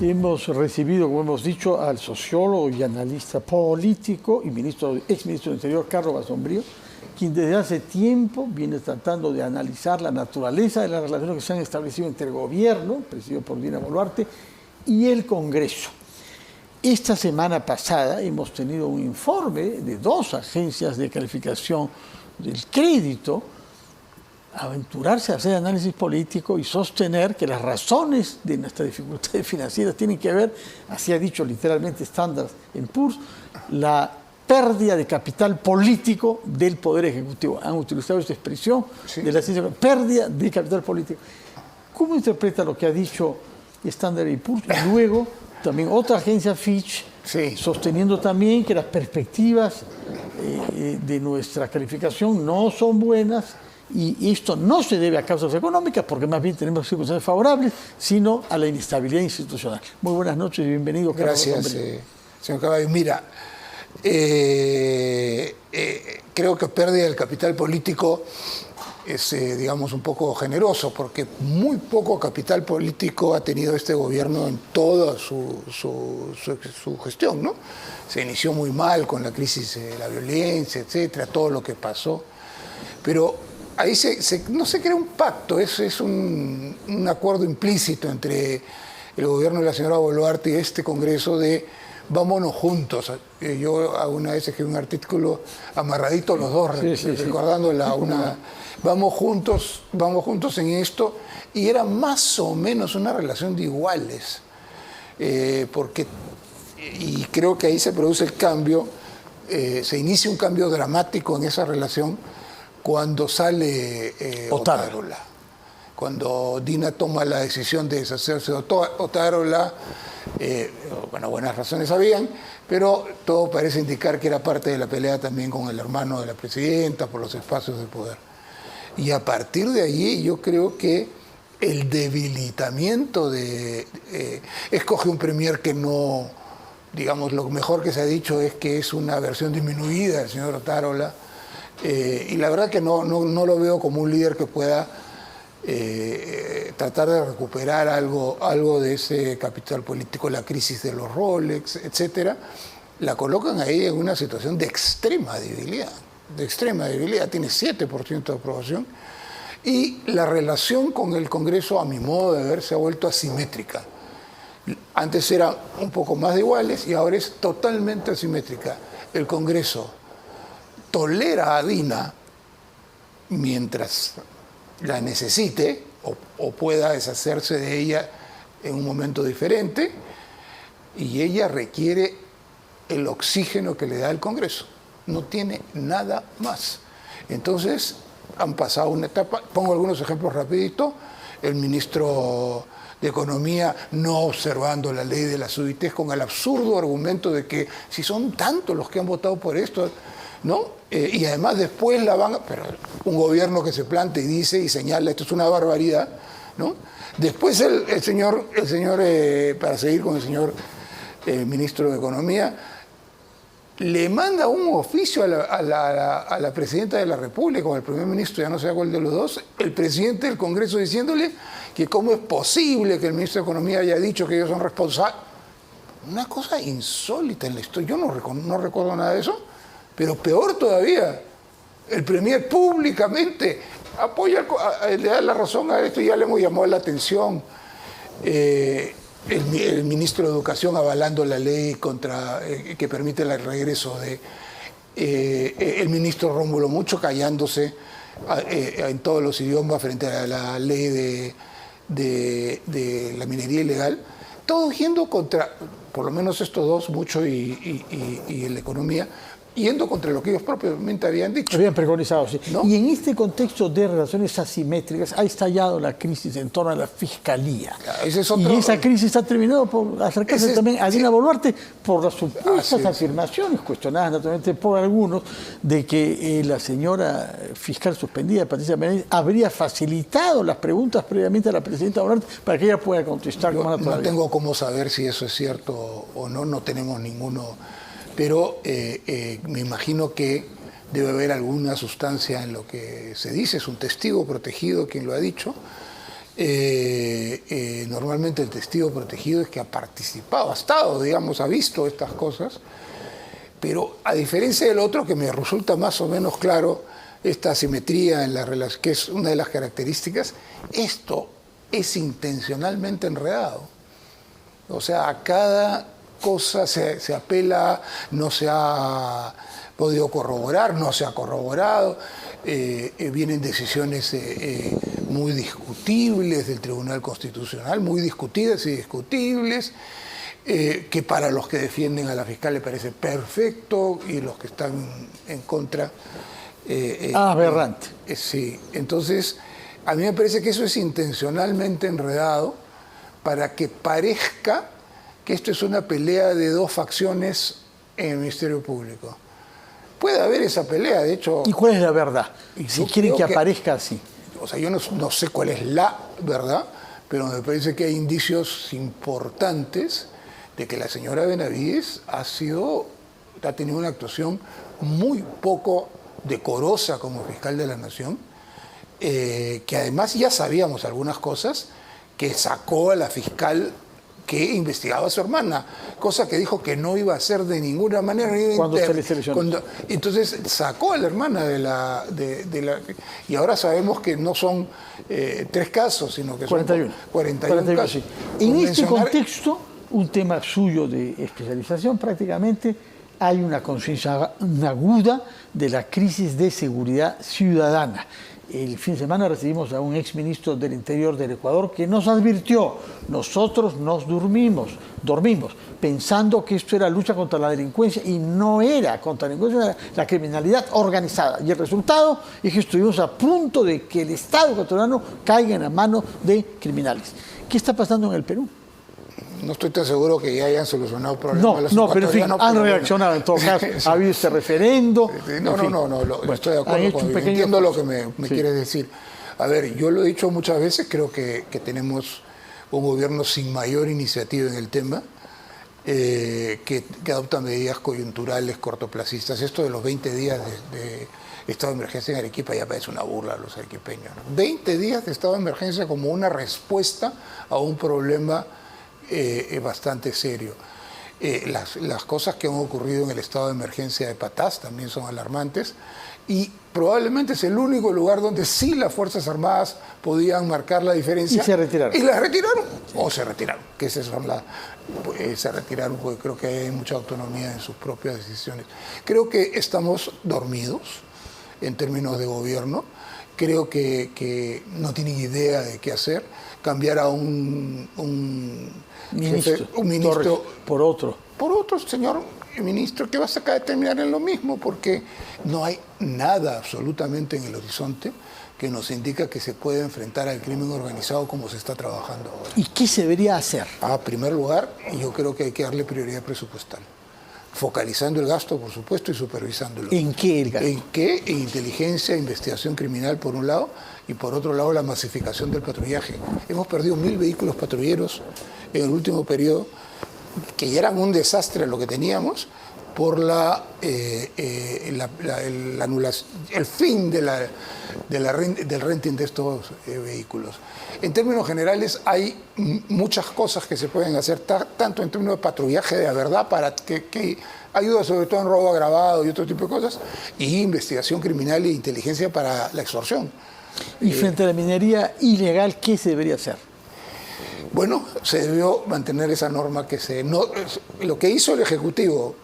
Hemos recibido, como hemos dicho, al sociólogo y analista político y exministro del Interior, Carlos Basombrío, quien desde hace tiempo viene tratando de analizar la naturaleza de las relaciones que se han establecido entre el gobierno, presidido por Dina Boluarte, y el Congreso. Esta semana pasada hemos tenido un informe de 2 agencias de calificación del crédito aventurarse a hacer análisis político y sostener que las razones de nuestras dificultades financieras tienen que ver, así ha dicho literalmente Standard & Poor's, la pérdida de capital político del Poder Ejecutivo. Han utilizado esta expresión de la ciencia, pérdida de capital político. ¿Cómo interpreta lo que ha dicho Standard & Poor's? Y luego también otra agencia, Fitch, sosteniendo también que las perspectivas de nuestra calificación no son buenas, y esto no se debe a causas económicas, porque más bien tenemos circunstancias favorables, sino a la inestabilidad institucional. Muy buenas noches y bienvenido, Carlos. Gracias, señor Caballo. Mira, creo que pérdida del capital político es, digamos, un poco generoso, porque muy poco capital político ha tenido este gobierno en toda su gestión, ¿no? Se inició muy mal con la crisis de la violencia, etcétera, todo lo que pasó. Pero ahí no se crea un pacto, es un acuerdo implícito entre el gobierno de la señora Boluarte y este Congreso de vámonos juntos. Yo alguna vez escribí un artículo amarradito los dos, recordándola una... Vamos juntos en esto, y era más o menos una relación de iguales, y creo que ahí se produce el cambio, se inicia un cambio dramático en esa relación cuando sale Otárola. Cuando Dina toma la decisión de deshacerse de Otárola, bueno, buenas razones habían, pero todo parece indicar que era parte de la pelea también con el hermano de la presidenta por los espacios de poder. Y a partir de allí yo creo que el debilitamiento escoge un premier que no, digamos, lo mejor que se ha dicho es que es una versión disminuida del señor Otárola, y la verdad que no lo veo como un líder que pueda tratar de recuperar algo de ese capital político, la crisis de los Rolex, etcétera. La colocan ahí en una situación de extrema debilidad. Tiene 7% de aprobación, y la relación con el Congreso, a mi modo de ver, se ha vuelto asimétrica. Antes era un poco más de iguales y ahora es totalmente asimétrica. El Congreso tolera a Dina mientras la necesite o pueda deshacerse de ella en un momento diferente, y ella requiere el oxígeno que le da el Congreso. No tiene nada más. Entonces, han pasado una etapa, pongo algunos ejemplos rapidito, el ministro de Economía no observando la ley de las UITs con el absurdo argumento de que si son tantos los que han votado por esto, ¿no? Y además después la van a... Pero un gobierno que se planta y dice y señala, esto es una barbaridad, ¿no? Después el señor para seguir con el señor ministro de Economía, le manda un oficio a la presidenta de la República, o al primer ministro, ya no sé cuál de los dos, el presidente del Congreso diciéndole que cómo es posible que el ministro de Economía haya dicho que ellos son responsables. Una cosa insólita en la historia. Yo no recuerdo nada de eso, pero peor todavía, el premier públicamente apoya, le da la razón a esto, ya le hemos llamado la atención. El ministro de Educación avalando la ley que permite el regreso el ministro Rómulo Mucho callándose en todos los idiomas frente a la ley de la minería ilegal, todo yendo contra, por lo menos estos dos, Mucho y la economía, yendo contra lo que ellos propiamente habían dicho. Habían preconizado, sí. ¿No? Y en este contexto de relaciones asimétricas ha estallado la crisis en torno a la Fiscalía. Y esa crisis ha terminado por acercarse también a Dina Boluarte por las supuestas afirmaciones, cuestionadas naturalmente por algunos, de que la señora fiscal suspendida, Patricia Benavides, habría facilitado las preguntas previamente a la presidenta Boluarte para que ella pueda contestar con naturalidad. No tengo cómo saber si eso es cierto o no, no tenemos ninguno... Pero me imagino que debe haber alguna sustancia en lo que se dice, es un testigo protegido quien lo ha dicho, Normalmente el testigo protegido es que ha participado, ha estado, digamos, ha visto estas cosas, pero a diferencia del otro, que me resulta más o menos claro esta asimetría en la relación, que es una de las características, esto es intencionalmente enredado. O sea, a cada cosa se apela, no se ha podido corroborar, no se ha corroborado, vienen decisiones muy discutibles del Tribunal Constitucional, muy discutidas y discutibles, que para los que defienden a la fiscal le parece perfecto y los que están en contra... aberrante. Sí, entonces a mí me parece que eso es intencionalmente enredado para que parezca que esto es una pelea de dos facciones en el Ministerio Público. Puede haber esa pelea, de hecho... ¿Y cuál es la verdad? Si quieren que aparezca así. O sea, yo no sé cuál es la verdad, pero me parece que hay indicios importantes de que la señora Benavides ha tenido una actuación muy poco decorosa como fiscal de la Nación, que además ya sabíamos algunas cosas, que sacó a la fiscal que investigaba a su hermana, cosa que dijo que no iba a hacer de ninguna manera. Cuando se le seleccionó. Entonces sacó a la hermana de la... y ahora sabemos que no son 3 casos, sino que 41. son 41 casos. Sí. En este contexto, un tema suyo de especialización, prácticamente hay una conciencia aguda de la crisis de seguridad ciudadana. El fin de semana recibimos a un exministro del Interior del Ecuador que nos advirtió: nosotros nos dormimos pensando que esto era lucha contra la delincuencia, y no era contra la delincuencia, era la criminalidad organizada. Y el resultado es que estuvimos a punto de que el Estado ecuatoriano caiga en la mano de criminales. ¿Qué está pasando en el Perú? No estoy tan seguro que ya hayan solucionado problemas. No, pero en fin, han reaccionado en todo caso. Ha habido este referendo. No, estoy de acuerdo con entiendo lo que me quieres decir. A ver, yo lo he dicho muchas veces, creo que tenemos un gobierno sin mayor iniciativa en el tema, que adopta medidas coyunturales, cortoplacistas. Esto de los 20 días de estado de emergencia en Arequipa ya parece una burla a los arequipeños, ¿no? 20 días de estado de emergencia como una respuesta a un problema bastante serio. Las cosas que han ocurrido en el estado de emergencia de Patás también son alarmantes, y probablemente es el único lugar donde sí las Fuerzas Armadas podían marcar la diferencia. Y se retiraron. Y las retiraron. O se retiraron, que esas son se retiraron porque creo que hay mucha autonomía en sus propias decisiones. Creo que estamos dormidos en términos de gobierno. Creo que no tienen idea de qué hacer. Cambiar a un ministro por otro señor ministro que va a terminar en lo mismo, porque no hay nada absolutamente en el horizonte que nos indica que se puede enfrentar al crimen organizado como se está trabajando ahora. ¿Y qué se debería hacer? En primer lugar, yo creo que hay que darle prioridad presupuestal, focalizando el gasto, por supuesto, y supervisándolo. ¿En qué el gasto? ¿En qué? En inteligencia, investigación criminal, por un lado, y por otro lado, la masificación del patrullaje. Hemos perdido 1000 vehículos patrulleros en el último periodo, que ya eran un desastre lo que teníamos, por el fin del renting de estos vehículos. En términos generales, hay muchas cosas que se pueden hacer, tanto en términos de patrullaje de la verdad, para que ayuda sobre todo en robo agravado y otro tipo de cosas, y investigación criminal e inteligencia para la extorsión. Y frente a la minería ilegal, ¿qué se debería hacer? Bueno, se debió mantener esa norma lo que hizo el Ejecutivo,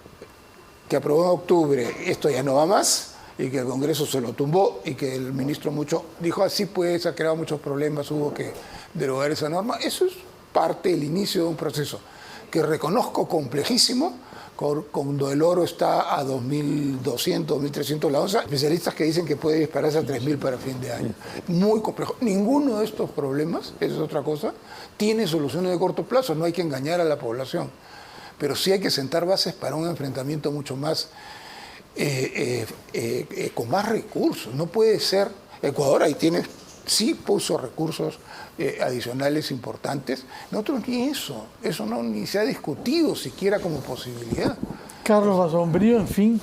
que aprobó en octubre, esto ya no va más, y que el Congreso se lo tumbó, y que el ministro dijo, así pues, ha creado muchos problemas, hubo que derogar esa norma. Eso es parte del inicio de un proceso que reconozco complejísimo, cuando el oro está a 2.200, 2.300 la onza, especialistas que dicen que puede dispararse a 3.000 para fin de año. Muy complejo. Ninguno de estos problemas, esa es otra cosa, tiene soluciones de corto plazo, no hay que engañar a la población. Pero sí hay que sentar bases para un enfrentamiento mucho más, con más recursos. No puede ser, Ecuador ahí sí puso recursos adicionales importantes. Nosotros ni eso ni se ha discutido siquiera como posibilidad. Carlos Basombrío, en fin,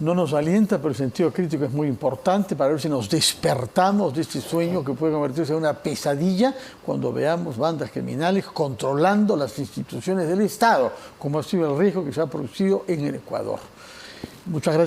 no nos alienta, pero el sentido crítico es muy importante para ver si nos despertamos de este sueño que puede convertirse en una pesadilla cuando veamos bandas criminales controlando las instituciones del Estado, como ha sido el riesgo que se ha producido en el Ecuador. Muchas gracias.